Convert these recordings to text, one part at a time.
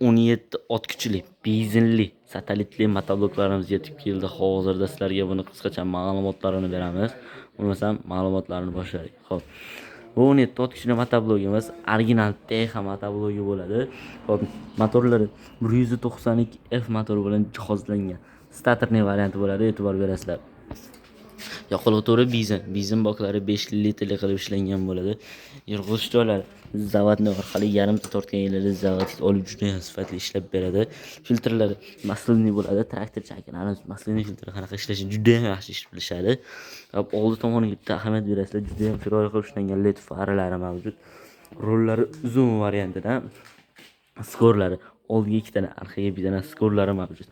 17 ot kuchli, benzinli, satellitli motobloklarimiz yetib keldi. Hozirda sizlarga buni qisqacha ma'lumotlarini beramiz. Bo'lmasam ma'lumotlarni boshladik. Xo'p. Bu 17 ot kuchli motoblogimiz original TH motoblogi bo'ladi. Xo'p, motorlari 192F motor bilan jihozlangan. Statorli varianti bo'ladi, e'tibor berasizlar. Yoqilg'i to'ri benzin boklari 5 litrli qilib ishlangan bo'ladi. Yurg'ish joylari zavodni orqali yarimta tortganlarda zavod olib juda sifatli ishlab beradi. Filtrlari masliniy bo'ladi. Traktor chakalari masliniy filtri qanaqa ishlashini juda yaxshi ish bilishadi. Oldi tomoniga bitta ahamiyat berasizlar. Juda ham chiroyli qilib ishlangan LED faralari mavjud. Rullari uzun variantida. Skorlari oldiga 2 dana, orqaga 1 dana skorlari mavjud.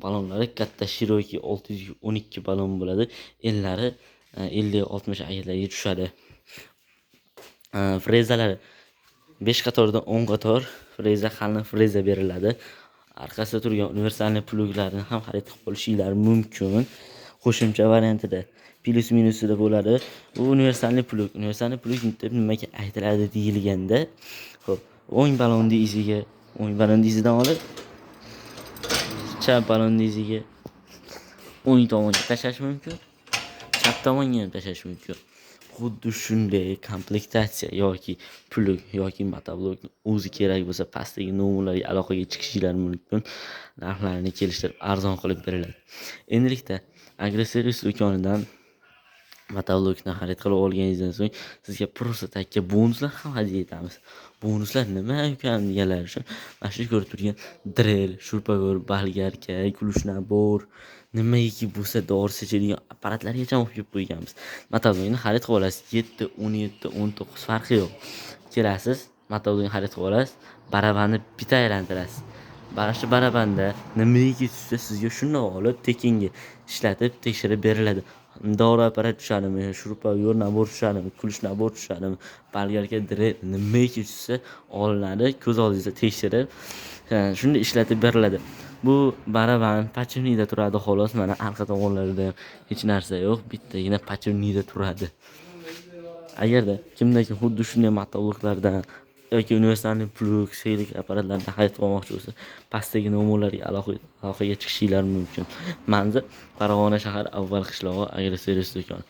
Balonlari katta Cherokee 612 balon bo'ladi. Ellari 50-60 aylarga tushadi. Frezalari 5 qatordan 10 qator freza, qalin freza beriladi. Orqasida turgan universalniy pluglarni ham xarid qilib olishingiz mumkin. Qo'shimcha variantida plus minusida bo'ladi. Bu universalniy plug deb nimaga aytiladi deyilganda, xo'p, o'ng balonni iziga izidan olib, chap balonni iziga o'ng tomonga tashlash mumkin, chap tomonga ham tashlash mumkin. Xuddi shunday komplektatsiya yoki plug yoki motoblokni o'zi kerak bo'lsa pastdagi nomerlarga aloqaga chiqishingiz mumkin. Narxlarini kelishtirib arzon qilib beriladi. Endilikda Agroservis do'konidan motoblokni xarid qilib olganingizdan so'ng sizga просто takka bonuslar ham hadya etamiz. Bonuslar nima ekan deganlar uchun mana shu ko'rib turgan drill, shurpagor, balgarka, kulush nabor, nimaiki bo'lsa dori sechadigan apparatlargacha qo'yib qo'yganmiz. Motoblokni xarid qilib olasiz. 7, 17, 19 farqi yo'q. Kelasiz, motoblokni xarid qilib olasiz, barabanni bitta aylantirasiz. Barcha barabanda nimaiki tushsa sizga shuni olib tekinga ishlatib tekshirib beriladi. Dori apparat tushadimi, shurpagor nabor tushadimi, kulush nabor tushadimi, balgarka drill nimaiki tushsa olinadi, ko'z oldingizda tekshirib shunda ishlatib beriladi. Bu baraban pachevniyda turadi xolos. Mana orqa tomonlarida hech narsa yo'q, bittagina pachevniyda turadi. Agarda kimdaki xuddi shunday motobloklardan yoki universalniy plug, seylik apparatlardan xarid qilmoqchi bo'lsa, pastdagi nomerlarga aloqaga chiqishingiz mumkin. Manzil Farg'ona shahar avval qishlog'i Agroservis do'koni.